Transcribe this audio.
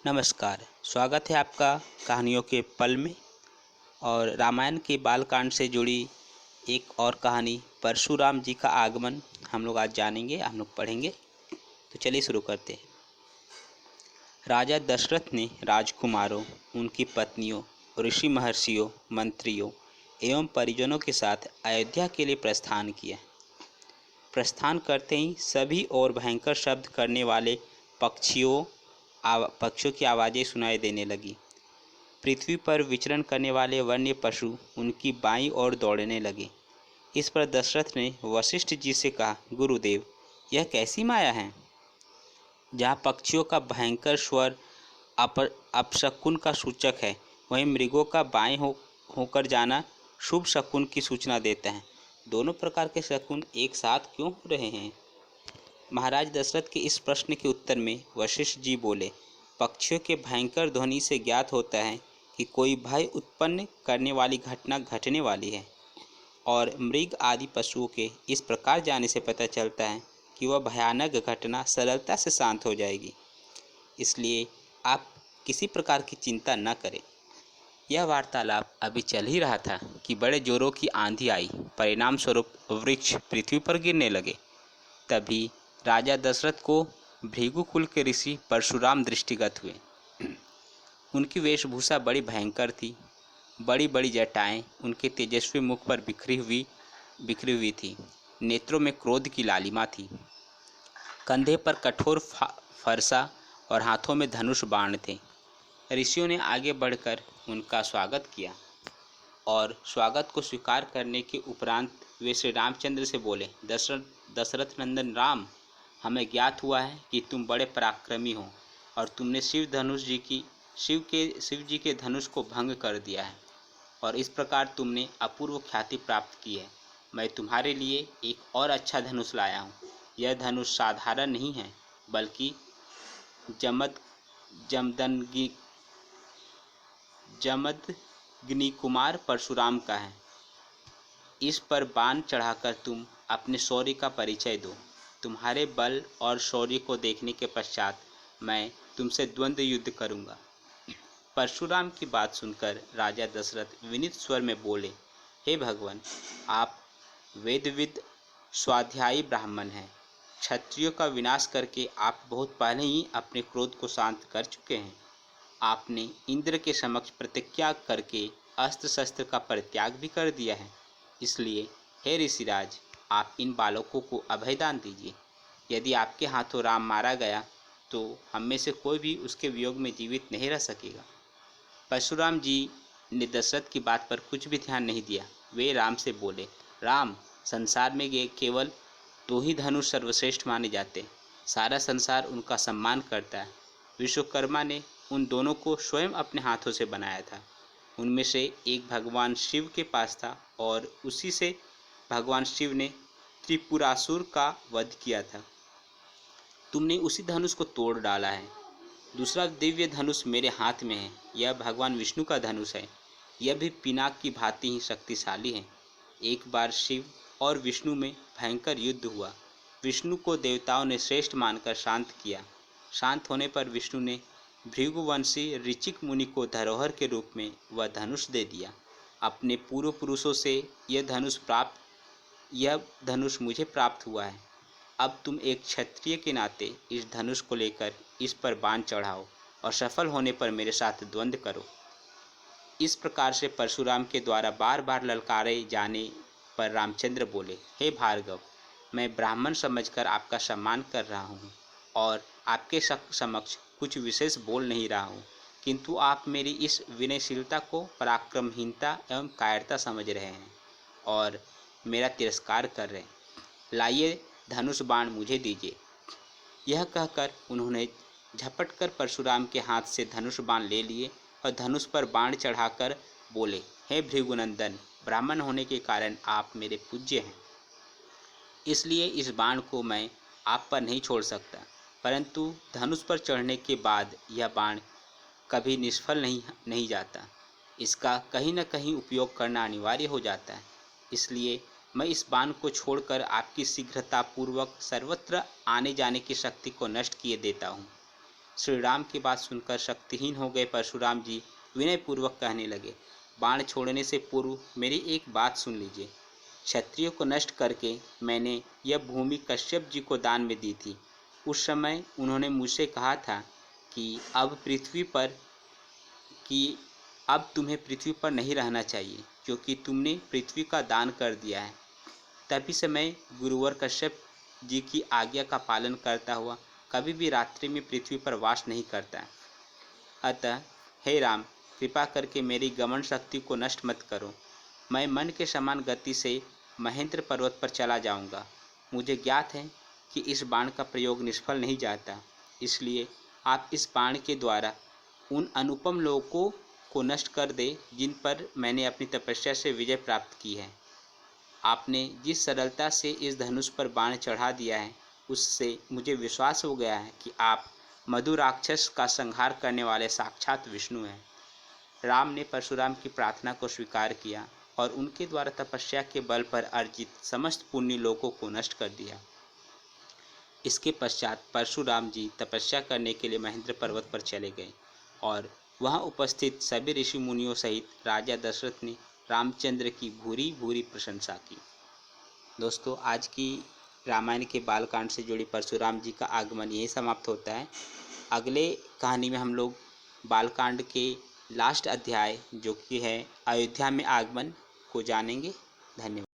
नमस्कार। स्वागत है आपका कहानियों के पल में। और रामायण के बालकांड से जुड़ी एक और कहानी परशुराम जी का आगमन हम लोग आज जानेंगे, हम लोग पढ़ेंगे। तो चलिए शुरू करते हैं। राजा दशरथ ने राजकुमारों, उनकी पत्नियों, ऋषि महर्षियों, मंत्रियों एवं परिजनों के साथ अयोध्या के लिए प्रस्थान किया। प्रस्थान करते ही सभी और भयंकर शब्द करने वाले पक्षियों की आवाज़ें सुनाई देने लगी। पृथ्वी पर विचरण करने वाले वन्य पशु उनकी बाईं ओर दौड़ने लगे। इस पर दशरथ ने वशिष्ठ जी से कहा, गुरुदेव, यह कैसी माया है? जहाँ पक्षियों का भयंकर स्वर अपशकुन का सूचक है, वहीं मृगों का बाएं होकर जाना शुभ शकुन की सूचना देता है। दोनों प्रकार के शकुन एक साथ क्यों हो रहे हैं? महाराज दशरथ के इस प्रश्न के उत्तर में वशिष्ठ जी बोले, पक्षियों के भयंकर ध्वनि से ज्ञात होता है कि कोई भय उत्पन्न करने वाली घटना घटने वाली है, और मृग आदि पशुओं के इस प्रकार जाने से पता चलता है कि वह भयानक घटना सरलता से शांत हो जाएगी। इसलिए आप किसी प्रकार की चिंता न करें। यह वार्तालाप अभी चल ही रहा था कि बड़े जोरों की आंधी आई। परिणाम स्वरूप वृक्ष पृथ्वी पर गिरने लगे। तभी राजा दशरथ को भृगुकुल के ऋषि परशुराम दृष्टिगत हुए। उनकी वेशभूषा बड़ी भयंकर थी। बड़ी बड़ी जटाएं उनके तेजस्वी मुख पर बिखरी हुई थी। नेत्रों में क्रोध की लालिमा थी। कंधे पर कठोर फरसा और हाथों में धनुष बाण थे। ऋषियों ने आगे बढ़कर उनका स्वागत किया और स्वागत को स्वीकार करने के उपरांत वे श्री रामचंद्र से बोले, दशरथ नंदन राम, हमें ज्ञात हुआ है कि तुम बड़े पराक्रमी हो और तुमने शिव जी के धनुष को भंग कर दिया है, और इस प्रकार तुमने अपूर्व ख्याति प्राप्त की है। मैं तुम्हारे लिए एक और अच्छा धनुष लाया हूँ। यह धनुष साधारण नहीं है, बल्कि जमदग्नि कुमार परशुराम का है। इस पर बाण चढ़ाकर तुम अपने शौर्य का परिचय दो। तुम्हारे बल और शौर्य को देखने के पश्चात मैं तुमसे द्वंद्व युद्ध करूंगा। परशुराम की बात सुनकर राजा दशरथ विनीत स्वर में बोले, हे भगवान, आप वेदविद स्वाध्यायी ब्राह्मण हैं। क्षत्रियों का विनाश करके आप बहुत पहले ही अपने क्रोध को शांत कर चुके हैं। आपने इंद्र के समक्ष प्रतिज्ञा करके अस्त्र शस्त्र का परित्याग भी कर दिया है। इसलिए हे ऋषिराज, आप इन बालकों को अभयदान दीजिए। यदि आपके हाथों राम मारा गया तो हम में से कोई भी उसके वियोग में जीवित नहीं रह सकेगा। परशुराम जी ने दशरथ की बात पर कुछ भी ध्यान नहीं दिया। वे राम से बोले, राम, संसार में केवल दो ही धनुष सर्वश्रेष्ठ माने जाते। सारा संसार उनका सम्मान करता है। विश्वकर्मा ने उन दोनों को स्वयं अपने हाथों से बनाया था। उनमें से एक भगवान शिव के पास था और उसी से भगवान शिव ने त्रिपुरासुर का वध किया था। तुमने उसी धनुष को तोड़ डाला है। दूसरा दिव्य धनुष मेरे हाथ में है। यह भगवान विष्णु का धनुष है। यह भी पिनाक की भांति ही शक्तिशाली है। एक बार शिव और विष्णु में भयंकर युद्ध हुआ। विष्णु को देवताओं ने श्रेष्ठ मानकर शांत किया। शांत होने पर विष्णु ने भृगुवंशी ऋचिक मुनि को धरोहर के रूप में वह धनुष दे दिया। अपने पूर्व पुरुषों से यह धनुष मुझे प्राप्त हुआ है। अब तुम एक क्षत्रिय के नाते इस धनुष को लेकर इस पर बाण चढ़ाओ और सफल होने पर मेरे साथ द्वंद्व करो। इस प्रकार से परशुराम के द्वारा बार बार ललकारे जाने पर रामचंद्र बोले, हे भार्गव, मैं ब्राह्मण समझकर आपका सम्मान कर रहा हूँ और आपके समक्ष कुछ विशेष बोल नहीं रहा हूँ, किंतु आप मेरी इस विनयशीलता को पराक्रमहीनता एवं कायरता समझ रहे हैं और मेरा तिरस्कार कर रहे हैं। लाइए, धनुष बाण मुझे दीजिए। यह कहकर उन्होंने झपटकर परशुराम के हाथ से धनुष बाण ले लिए और धनुष पर बाण चढ़ाकर बोले, हे भृगुनंदन, ब्राह्मण होने के कारण आप मेरे पूज्य हैं, इसलिए इस बाण को मैं आप पर नहीं छोड़ सकता। परंतु धनुष पर चढ़ने के बाद यह बाण कभी निष्फल नहीं जाता। इसका कहीं न कहीं उपयोग करना अनिवार्य हो जाता है। इसलिए मैं इस बाण को छोड़कर आपकी शीघ्रतापूर्वक सर्वत्र आने जाने की शक्ति को नष्ट किए देता हूँ। श्री राम की बात सुनकर शक्तिहीन हो गए परशुराम जी विनयपूर्वक कहने लगे, बाण छोड़ने से पूर्व मेरी एक बात सुन लीजिए। क्षत्रियों को नष्ट करके मैंने यह भूमि कश्यप जी को दान में दी थी। उस समय उन्होंने मुझसे कहा था कि अब तुम्हें पृथ्वी पर नहीं रहना चाहिए, क्योंकि तुमने पृथ्वी का दान कर दिया है। तभी से मैं गुरुवर कश्यप जी की आज्ञा का पालन करता हुआ कभी भी रात्रि में पृथ्वी पर वास नहीं करता। अतः हे राम, कृपा करके मेरी गमन शक्ति को नष्ट मत करो। मैं मन के समान गति से महेंद्र पर्वत पर चला जाऊंगा। मुझे ज्ञात है कि इस बाण का प्रयोग निष्फल नहीं जाता, इसलिए आप इस बाण के द्वारा उन अनुपम लोगों को नष्ट कर दे जिन पर मैंने अपनी तपस्या से विजय प्राप्त की है। आपने जिस सरलता से इस धनुष पर बाण चढ़ा दिया है, उससे मुझे विश्वास हो गया है कि आप मधु राक्षस का संहार करने वाले साक्षात विष्णु हैं। राम ने परशुराम की प्रार्थना को स्वीकार किया और उनके द्वारा तपस्या के बल पर अर्जित समस्त पुण्य लोकों को नष्ट कर दिया। इसके पश्चात परशुराम जी तपस्या करने के लिए महेंद्र पर्वत पर चले गए और वहां उपस्थित सभी ऋषि मुनियों सहित राजा दशरथ ने रामचंद्र की भूरी भूरी प्रशंसा की। दोस्तों, आज की रामायण के बालकांड से जुड़ी परशुराम जी का आगमन यही समाप्त होता है। अगले कहानी में हम लोग बालकांड के लास्ट अध्याय जो कि है अयोध्या में आगमन को जानेंगे। धन्यवाद।